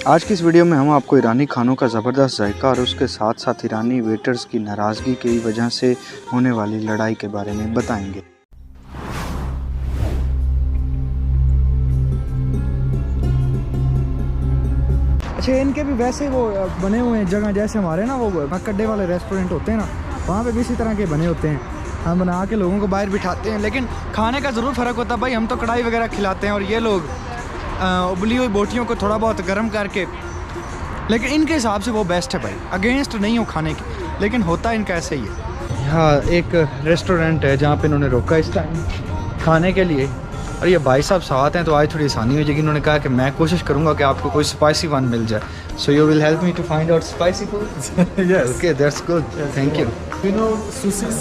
आज की इस वीडियो में हम आपको ईरानी खानों का ज़बरदस्त जायका और उसके साथ साथ ईरानी वेटर्स की नाराज़गी की वजह से होने वाली लड़ाई के बारे में बताएंगे। अच्छा, इनके भी वैसे वो बने हुए हैं जगह, जैसे हमारे ना वो कड्डे वाले रेस्टोरेंट होते हैं ना, वहाँ पे भी इसी तरह के बने होते हैं। हम बना के लोगों को बाहर बिठाते हैं, लेकिन खाने का ज़रूर फ़र्क होता है भाई। हम तो कढ़ाई वगैरह खिलाते हैं और ये लोग उबली हुई बोटियों को थोड़ा बहुत गर्म करके, लेकिन इनके हिसाब से वो बेस्ट है भाई। अगेंस्ट नहीं हो खाने की, लेकिन होता है इनका ऐसे ही है। यहाँ एक रेस्टोरेंट है जहाँ पे इन्होंने रोका इस टाइम खाने के लिए, और ये भाई साहब साथ हैं तो आज थोड़ी आसानी हो जाएगी। इन्होंने कहा कि मैं कोशिश करूँगा कि आपको कोई स्पाइसी वन मिल जाए, so you will help me to find out spicy food. Yes, okay, that's good, thank you. You know sosis?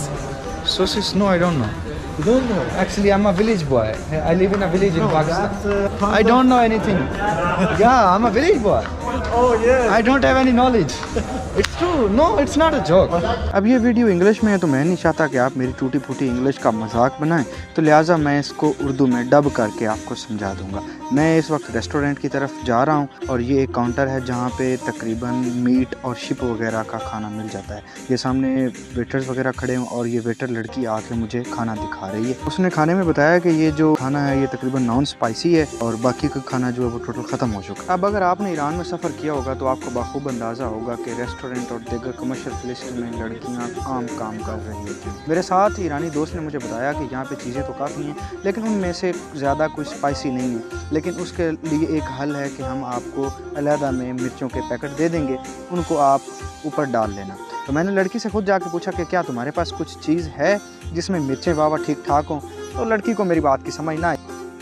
Sosis? No, I don't know. You don't know? Actually, I'm a village boy. I live in a village in Pakistan. That's, I don't know anything. Yeah, I'm a village boy. Oh yeah. I don't have any knowledge. It's true. No, it's not a joke. अब ये video English में है तो मैं नहीं चाहता कि आप मेरी टूटी फूटी इंग्लिश का मजाक बनाएं, तो लिहाजा मैं इसको उर्दू में डब करके आपको समझा दूंगा। मैं इस वक्त रेस्टोरेंट की तरफ जा रहा हूं और ये एक काउंटर है जहां पे तकरीबन मीट और शिप वगैरह का खाना मिल जाता है। ये सामने वेटर्स वगैरह खड़े हैं और ये वेटर लड़की आके मुझे खाना दिखा रही है। उसने खाने में बताया कि ये जो खाना है ये तकरीबन नॉन स्पाइसी है और बाकी का खाना जो है वो टोटल ख़त्म हो चुका है। अब अगर आपने ईरान में सफ़र किया होगा तो आपको बाखूब अंदाज़ा होगा कि रेस्टोरेंट और दीगर कमर्शियल प्लेसेस में लड़कियाँ आम काम कर रही होती हैं। मेरे साथ ईरानी दोस्त ने मुझे बताया कि यहाँ पे चीज़ें तो काफ़ी हैं, लेकिन उनमें से ज़्यादा कुछ स्पाइसी नहीं है, लेकिन उसके लिए एक हल है कि हम आपको अलहदा में मिर्चों के पैकेट दे देंगे, उनको आप ऊपर डाल लेना। तो मैंने लड़की से खुद जाके पूछा कि क्या तुम्हारे पास कुछ चीज़ है जिसमें मिर्चें वावा ठीक ठाक हों, तो लड़की को मेरी बात की समझ ना आई।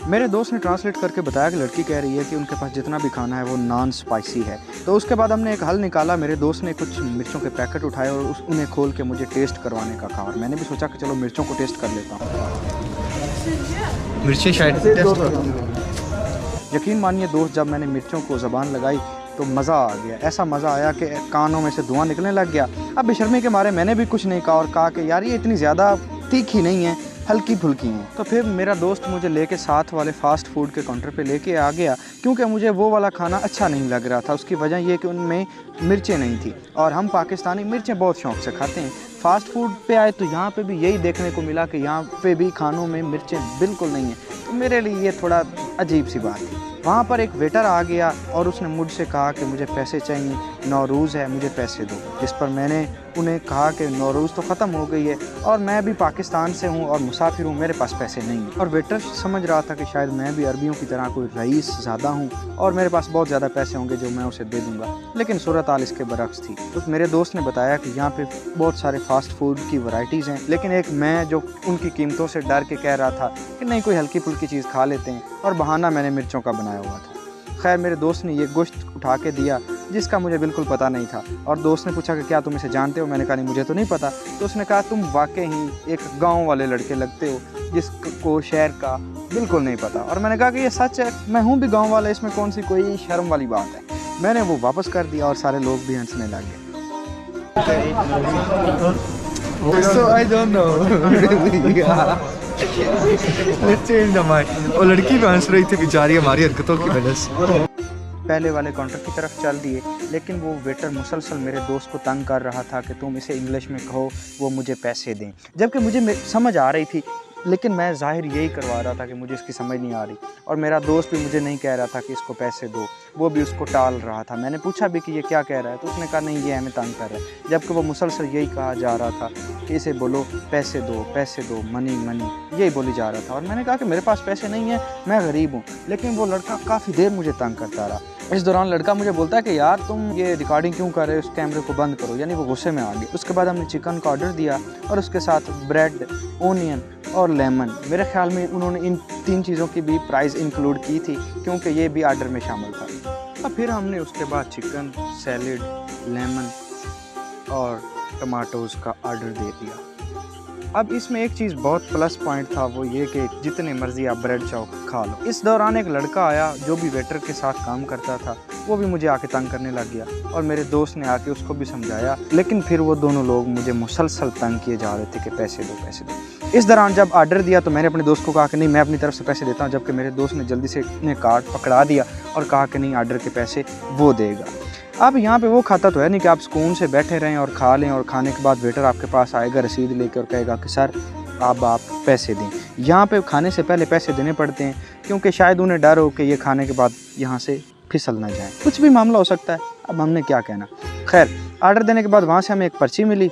मेरे दोस्त ने ट्रांसलेट करके बताया कि लड़की कह रही है कि उनके पास जितना भी खाना है वो नॉन स्पाइसी है। तो उसके बाद हमने एक हल निकाला। मेरे दोस्त ने कुछ मिर्चों के पैकेट उठाए और उन्हें खोल के मुझे टेस्ट करवाने का कहा, और मैंने भी सोचा कि चलो मिर्चों को टेस्ट कर लेता हूँ। मिर्चें शायद यकीन मानिए दोस्त, जब मैंने मिर्चों को ज़बान लगाई तो मज़ा आ गया। ऐसा मज़ा आया कि कानों में से धुआं निकलने लग गया। अब बेशर्मी के मारे मैंने भी कुछ नहीं कहा और कहा कि यार ये इतनी ज़्यादा तीखी नहीं है, हल्की फुल्की हैं। तो फिर मेरा दोस्त मुझे लेके साथ वाले फ़ास्ट फूड के काउंटर पे लेके आ गया, क्योंकि मुझे वो वाला खाना अच्छा नहीं लग रहा था। उसकी वजह ये कि उनमें मिर्चें नहीं थी, और हम पाकिस्तानी मिर्चें बहुत शौक़ से खाते हैं। फ़ास्ट फूड पे आए तो यहाँ पे भी यही देखने को मिला कि यहाँ पे भी खानों में मिर्चें बिल्कुल नहीं हैं। तो मेरे लिए ये थोड़ा अजीब सी बात थी। वहाँ पर एक वेटर आ गया और उसने मुझसे कहा कि मुझे पैसे चाहिए, नौरूज़ है, मुझे पैसे दो। जिस पर मैंने उन्हें कहा कि नौरूज़ तो ख़त्म हो गई है और मैं भी पाकिस्तान से हूँ और मुसाफिर हूँ, मेरे पास पैसे नहीं हैं। और वेटर समझ रहा था कि शायद मैं भी अरबियों की तरह कोई रईस ज़्यादा हूँ और मेरे पास बहुत ज़्यादा पैसे होंगे जो मैं उसे दे दूँगा, लेकिन सूरत हाल इसके बरक्स थी। तो मेरे दोस्त ने बताया कि यहाँ पे बहुत सारे फ़ास्ट फूड की वैरायटीज़ हैं, लेकिन एक मैं जो उनकी कीमतों से डर के कह रहा था कि नहीं कोई हल्की फुल्की चीज़ खा लेते हैं, और बहाना मैंने मिर्चों का बनाया हुआ था। खैर मेरे दोस्त ने ये गोश्त उठा के दिया जिसका मुझे बिल्कुल पता नहीं था, और दोस्त ने पूछा कि क्या तुम इसे जानते हो? मैंने कहा नहीं, मुझे तो नहीं पता। तो उसने कहा तुम वाकई ही एक गांव वाले लड़के लगते हो जिसको शहर का बिल्कुल नहीं पता। और मैंने कहा कि ये सच है, मैं हूँ भी गांव वाला, इसमें कौन सी कोई शर्म वाली बात है। मैंने वो वापस कर दिया और सारे लोग भी हंसने लग गए। So I don't know. Let's change the mind. वो लड़की भी हंस रही थी बेचारी हमारी हरकतों की वजह से। पहले वाले काउंटर की तरफ चल दिए, लेकिन वो वेटर मुसलसल मेरे दोस्त को तंग कर रहा था कि तुम इसे इंग्लिश में कहो, वो मुझे पैसे दें। जबकि मुझे समझ आ रही थी, लेकिन मैं ज़ाहिर यही करवा रहा था कि मुझे इसकी समझ नहीं आ रही। और मेरा दोस्त भी मुझे नहीं कह रहा था कि इसको पैसे दो, वो भी उसको टाल रहा था। मैंने पूछा भी कि ये क्या कह रहा है, तो उसने कहा नहीं ये हमें तंग कर रहा है, जबकि वो मुसलसल यही कहा जा रहा था कि इसे बोलो पैसे दो, मनी मनी, यही बोली जा रहा था। और मैंने कहा कि मेरे पास पैसे नहीं है, मैं गरीब हूँ, लेकिन वो लड़का काफ़ी देर मुझे तंग करता रहा। इस दौरान लड़का मुझे बोलता है कि यार तुम ये रिकॉर्डिंग क्यों कर रहे हो, उस कैमरे को बंद करो, यानी वो गुस्से में आ गए। उसके बाद हमने चिकन का ऑर्डर दिया और उसके साथ ब्रेड, ओनियन और लेमन। मेरे ख्याल में उन्होंने इन 3 चीज़ों की भी प्राइस इंक्लूड की थी, क्योंकि ये भी ऑर्डर में शामिल था। और फिर हमने उसके बाद चिकन, सैलेड, लेमन और टमाटोज़ का ऑर्डर दे दिया। अब इसमें एक चीज़ बहुत प्लस पॉइंट था, वो ये कि जितने मर्जी आप ब्रेड चाव खा लो। इस दौरान एक लड़का आया जो भी वेटर के साथ काम करता था, वो भी मुझे आके तंग करने लग गया और मेरे दोस्त ने आके उसको भी समझाया, लेकिन फिर वो दोनों लोग मुझे मुसलसल तंग किए जा रहे थे कि पैसे दो पैसे दो। इस दौरान जब ऑर्डर दिया तो मैंने अपने दोस्त को कहा कि नहीं, मैं अपनी तरफ से पैसे देता हूँ, जबकि मेरे दोस्त ने जल्दी से ने कार्ड पकड़ा दिया और कहा कि नहीं, ऑर्डर के पैसे वो देगा। अब यहाँ पे वो खाता तो है नहीं कि आप सुकून से बैठे रहें और खा लें और खाने के बाद वेटर आपके पास आएगा रसीद लेकर और कहेगा कि सर अब आप पैसे दें। यहाँ पे खाने से पहले पैसे देने पड़ते हैं, क्योंकि शायद उन्हें डर हो कि ये खाने के बाद यहाँ से फिसल ना जाए, कुछ भी मामला हो सकता है। अब हमने क्या कहना। खैर, ऑर्डर देने के बाद वहाँ से हमें एक पर्ची मिली,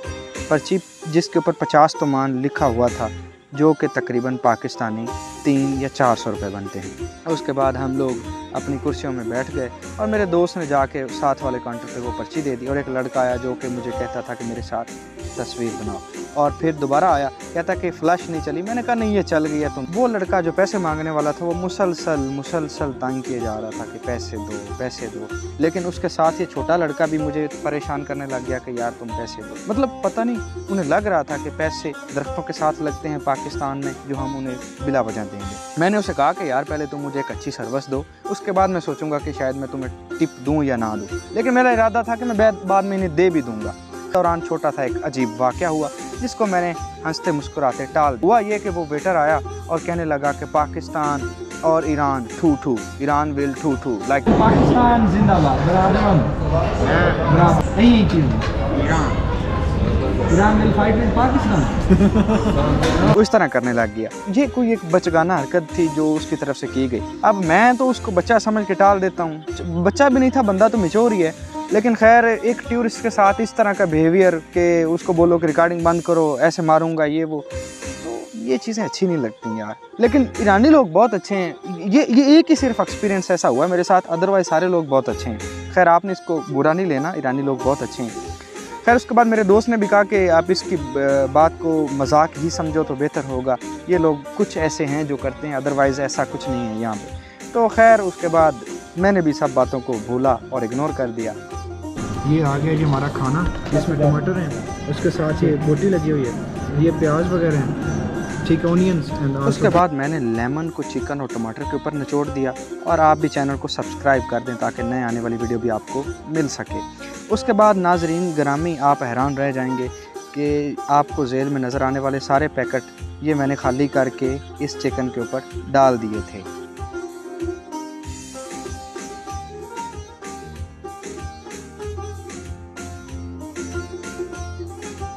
पर्ची जिसके ऊपर 50 तोमान लिखा हुआ था, जो कि तकरीबन पाकिस्तानी 300 या 400 रुपये बनते हैं। और उसके बाद हम लोग अपनी कुर्सियों में बैठ गए और मेरे दोस्त ने जाके साथ वाले काउंटर पे वो पर्ची दे दी और एक लड़का आया जो कि मुझे कहता था कि मेरे साथ तस्वीर बनाओ, और फिर दोबारा आया कहता कि फ़्लैश नहीं चली। मैंने कहा नहीं, ये चल गई है तुम। वो लड़का जो पैसे मांगने वाला था वो मुसलसल तंग किए जा रहा था कि पैसे दो पैसे दो, लेकिन उसके साथ ये छोटा लड़का भी मुझे परेशान करने लग गया कि यार तुम पैसे दो। मतलब पता नहीं उन्हें लग रहा था कि पैसे दरख्तों के साथ लगते हैं पाकिस्तान में, जो हम उन्हें बिला वजह देंगे। मैंने उसे कहा कि यार पहले तुम मुझे एक अच्छी सर्विस दो, उसके बाद मैं सोचूंगा कि शायद मैं तुम्हें टिप दूं या ना दूं, लेकिन मेरा इरादा था कि मैं बाद में इन्हें दे भी दूंगा। दौरान छोटा सा एक अजीब वाक़या हुआ जिसको मैंने हंसते मुस्कुराते टाल दिया। हुआ ये कि वो वेटर आया और कहने लगा कि पाकिस्तान और ईरान ठू ठू, ईरान विल ठू ठू, लाइक पाकिस्तान जिंदाबाद, बराबर यही चीज़, Iran will fight with Pakistan. वो इस तरह करने लग गया। ये कोई एक बचगाना हरकत थी जो उसकी तरफ से की गई। अब मैं तो उसको बच्चा समझ के टाल देता हूँ, बच्चा भी नहीं था, बंदा तो मैच्योर ही है, लेकिन खैर एक टूरिस्ट के साथ इस तरह का बिहेवियर के उसको बोलो कि रिकॉर्डिंग बंद करो, ऐसे मारूंगा ये वो, तो ये चीज़ें अच्छी नहीं लगती यार। लेकिन ईरानी लोग बहुत अच्छे हैं, ये एक ही सिर्फ एक्सपीरियंस ऐसा हुआ मेरे साथ, अदरवाइज सारे लोग बहुत अच्छे हैं। खैर आपने इसको बुरा नहीं लेना, ईरानी लोग बहुत अच्छे हैं। खैर उसके बाद मेरे दोस्त ने भी कहा कि आप इसकी बात को मजाक ही समझो तो बेहतर होगा, ये लोग कुछ ऐसे हैं जो करते हैं, अदरवाइज़ ऐसा कुछ नहीं है यहाँ पे। तो खैर उसके बाद मैंने भी सब बातों को भूला और इग्नोर कर दिया। ये आ गया जी हमारा खाना, इसमें टमाटर हैं, उसके साथ ये बोटी लगी हुई है, ये प्याज वगैरह हैं, ठीक है, ऑनियंस। उसके बाद मैंने लेमन को चिकन और टमाटर के ऊपर निचोड़ दिया। और आप भी चैनल को सब्सक्राइब कर दें ताकि नए आने वाली वीडियो भी आपको मिल सके। उसके बाद नाजरीन ग्रामी, आप हैरान रह जाएंगे कि आपको जेल में नज़र आने वाले सारे पैकेट ये मैंने खाली करके इस चिकन के ऊपर डाल दिए थे।